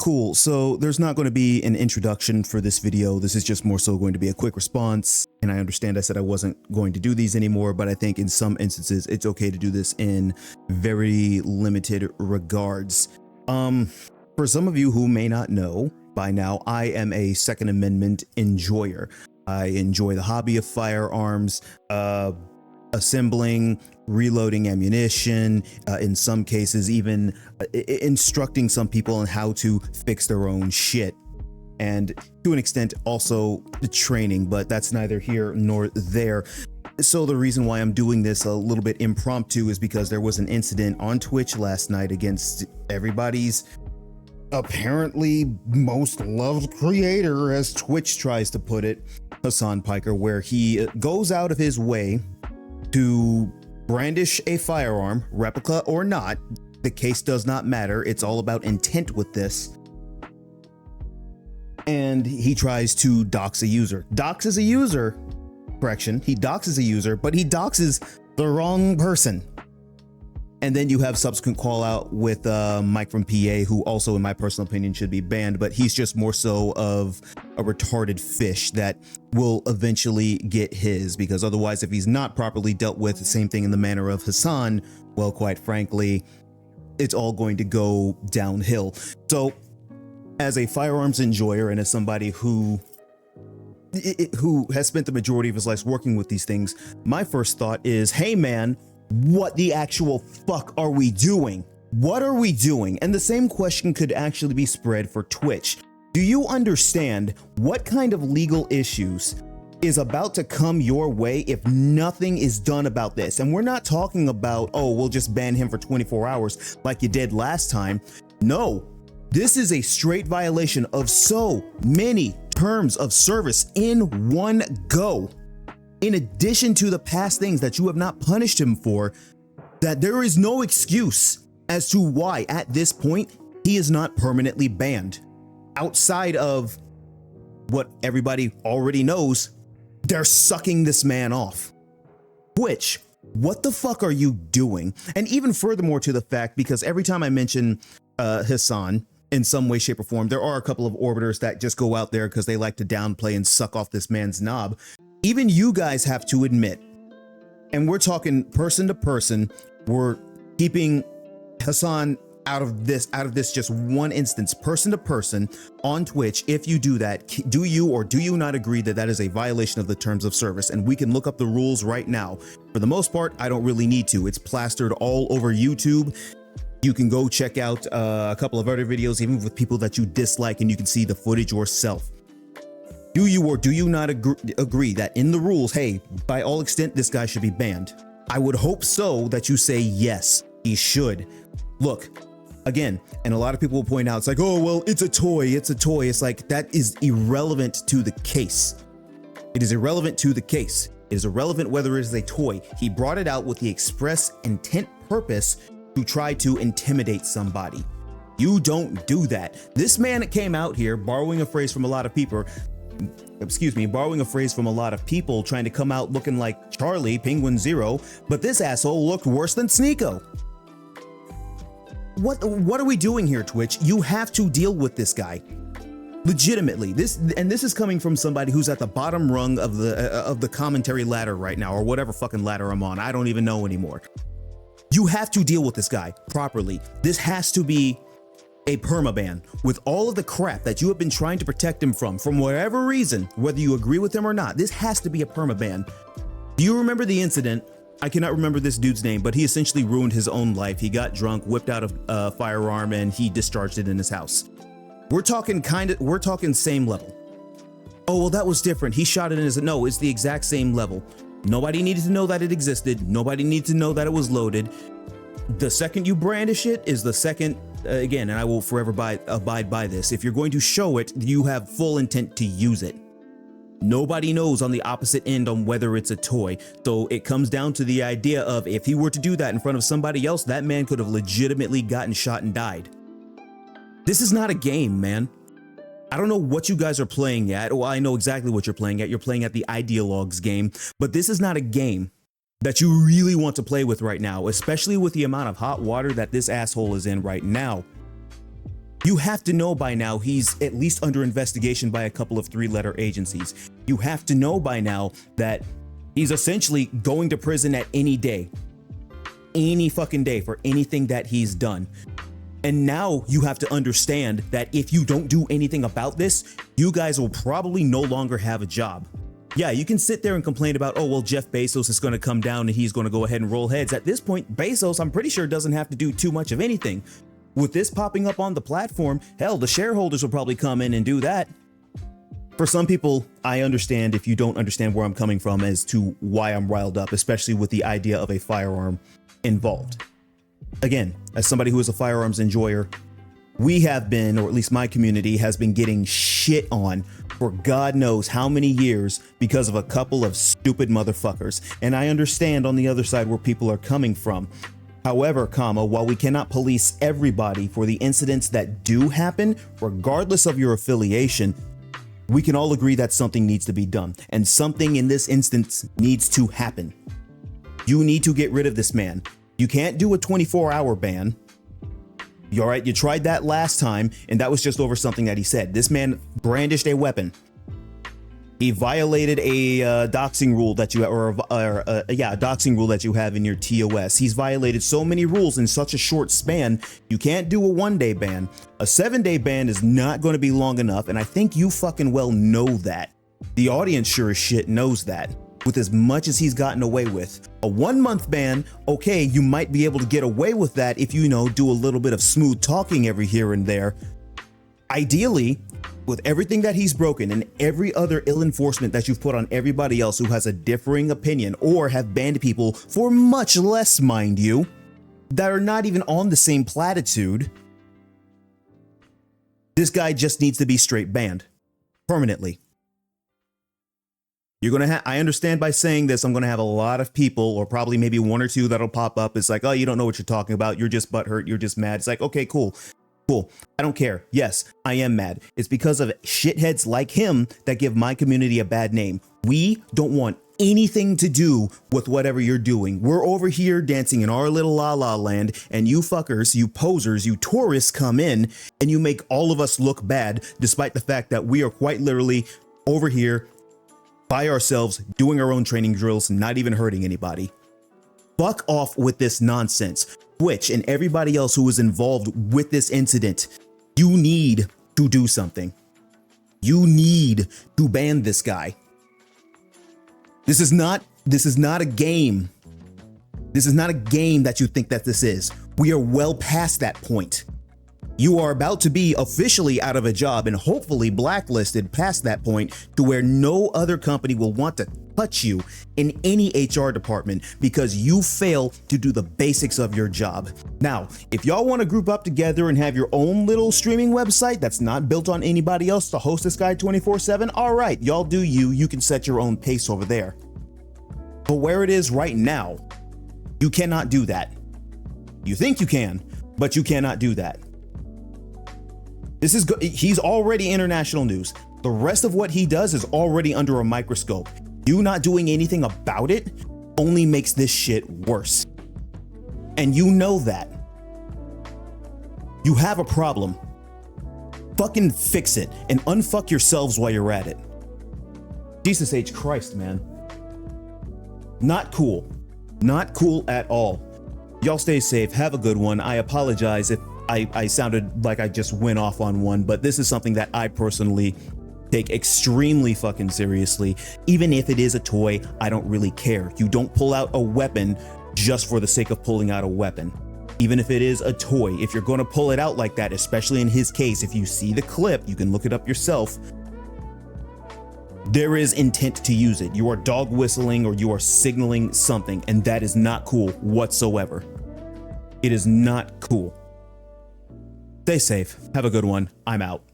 Cool. So there's not going to be an introduction for this video. This is just more so going to be a quick response. And I understand I said I wasn't going to do these anymore, but I think in some instances it's okay to do this in very limited regards. For some of you who may not know by now, I am a Second Amendment enjoyer. I enjoy the hobby of firearms, assembling, reloading ammunition, in some cases even instructing some people on how to fix their own shit, and to an extent also the training, but that's neither here nor there. So the reason why I'm doing this a little bit impromptu is because there was an incident on Twitch last night against everybody's apparently most loved creator, as Twitch tries to put it, Hasan Piker, where he goes out of his way to brandish a firearm, replica or not. The case does not matter. It's all about intent with this. And he tries to dox a user. Doxes a user. Correction. He doxes a user, but he doxes the wrong person. And then you have subsequent call out with Mike from PA, who also, in my personal opinion, should be banned, but he's just more so of a retarded fish that will eventually get his, because otherwise, if he's not properly dealt with, the same thing in the manner of Hasan, well, quite frankly, it's all going to go downhill. So as a firearms enjoyer and as somebody who has spent the majority of his life working with these things, my first thought is, hey man, what the actual fuck are we doing? What are we doing? And the same question could actually be spread for Twitch. Do you understand what kind of legal issues is about to come your way if nothing is done about this? And we're not talking about, oh, we'll just ban him for 24 hours like you did last time. No, this is a straight violation of so many terms of service in one go. In addition to the past things that you have not punished him for, that there is no excuse as to why at this point he is not permanently banned. Outside of what everybody already knows, they're sucking this man off. Twitch, what the fuck are you doing? And even furthermore to the fact, because every time I mention Hasan in some way, shape or form, there are a couple of orbiters that just go out there because they like to downplay and suck off this man's knob. Even you guys have to admit, and we're talking person to person, we're keeping Hasan out of this just one instance, person to person on Twitch. If you do that, do you or do you not agree that that is a violation of the terms of service? And we can look up the rules right now. For the most part, I don't really need to. It's plastered all over YouTube. You can go check out a couple of other videos, even with people that you dislike, and you can see the footage yourself. Do you or do you not agree that in the rules, hey, by all extent, this guy should be banned? I would hope so that you say, yes, he should. Look, again, and a lot of people will point out, it's like, oh, well, it's a toy. It's a toy. It's like, that is irrelevant to the case. It is irrelevant to the case. It is irrelevant whether it is a toy. He brought it out with the express intent purpose to try to intimidate somebody. You don't do that. This man came out here borrowing a phrase from a lot of people, trying to come out looking like Charlie, Penguin Zero, but this asshole looked worse than Sneeko. What are we doing here, Twitch? You have to deal with this guy. Legitimately. This is coming from somebody who's at the bottom rung of the commentary ladder right now, or whatever fucking ladder I'm on. I don't even know anymore. You have to deal with this guy properly. This has to be a permaban with all of the crap that you have been trying to protect him from whatever reason, whether you agree with him or not. This has to be a permaban. Do you remember the incident? I cannot remember this dude's name, but he essentially ruined his own life. He got drunk, whipped out a firearm, and he discharged it in his house. We're talking same level. Oh, well, that was different. He shot it in his, no, it's the exact same level. Nobody needed to know that it existed. Nobody needed to know that it was loaded. The second you brandish it is the second, again, and I will forever abide by this. If you're going to show it, you have full intent to use it. Nobody knows on the opposite end on whether it's a toy. So it comes down to the idea of, if he were to do that in front of somebody else, that man could have legitimately gotten shot and died. This is not a game, man. I don't know what you guys are playing at. Well, I know exactly what you're playing at. You're playing at the Ideologues game, but this is not a game that you really want to play with right now, especially with the amount of hot water that this asshole is in right now. You have to know by now he's at least under investigation by a couple of 3-letter agencies. You have to know by now that he's essentially going to prison at any day. Any fucking day for anything that he's done. And now you have to understand that if you don't do anything about this, you guys will probably no longer have a job. Yeah, you can sit there and complain about, oh, well, Jeff Bezos is going to come down and he's going to go ahead and roll heads. At this point, Bezos, I'm pretty sure, doesn't have to do too much of anything. With this popping up on the platform, hell, the shareholders will probably come in and do that. For some people, I understand if you don't understand where I'm coming from as to why I'm riled up, especially with the idea of a firearm involved. Again, as somebody who is a firearms enjoyer, we have been, or at least my community has been getting shit on for God knows how many years because of a couple of stupid motherfuckers. And I understand on the other side where people are coming from. However, while we cannot police everybody for the incidents that do happen, regardless of your affiliation, we can all agree that something needs to be done. And something in this instance needs to happen. You need to get rid of this man. You can't do a 24-hour ban. You all right? You tried that last time, and that was just over something that he said. This man brandished a weapon. He violated a doxing rule that you doxing rule that you have in your TOS. He's violated so many rules in such a short span. You can't do a 1-day ban. A 7-day ban is not going to be long enough, and I think you fucking well know that. The audience sure as shit knows that. With as much as he's gotten away with. A 1-month ban, okay, you might be able to get away with that if you do a little bit of smooth talking every here and there. Ideally, with everything that he's broken and every other ill enforcement that you've put on everybody else who has a differing opinion or have banned people for much less, mind you, that are not even on the same platitude, this guy just needs to be straight banned permanently. You're going to I understand by saying this, I'm going to have a lot of people, or probably maybe 1 or 2 that'll pop up. It's like, oh, you don't know what you're talking about. You're just butthurt. You're just mad. It's like, okay, cool. I don't care. Yes, I am mad. It's because of shitheads like him that give my community a bad name. We don't want anything to do with whatever you're doing. We're over here dancing in our little la-la land, and you fuckers, you posers, you tourists come in and you make all of us look bad, despite the fact that we are quite literally over here by ourselves, doing our own training drills, not even hurting anybody. Fuck off with this nonsense. Twitch and everybody else who was involved with this incident, you need to do something. You need to ban this guy. This is not a game. This is not a game that you think that this is. We are well past that point. You are about to be officially out of a job and hopefully blacklisted past that point to where no other company will want to touch you in any HR department because you fail to do the basics of your job. Now, if y'all want to group up together and have your own little streaming website that's not built on anybody else to host this guy 24/7, all right, y'all do you. You can set your own pace over there. But where it is right now, you cannot do that. You think you can, but you cannot do that. He's already international news. The rest of what he does is already under a microscope. You not doing anything about it only makes this shit worse. And you know that. You have a problem. Fucking fix it and unfuck yourselves while you're at it. Jesus H. Christ, man. Not cool. Not cool at all. Y'all stay safe. Have a good one. I apologize if I sounded like I just went off on one, but this is something that I personally take extremely fucking seriously. Even if it is a toy, I don't really care. You don't pull out a weapon just for the sake of pulling out a weapon. Even if it is a toy, if you're going to pull it out like that, especially in his case, if you see the clip, you can look it up yourself. There is intent to use it. You are dog whistling or you are signaling something, and that is not cool whatsoever. It is not cool. Stay safe. Have a good one. I'm out.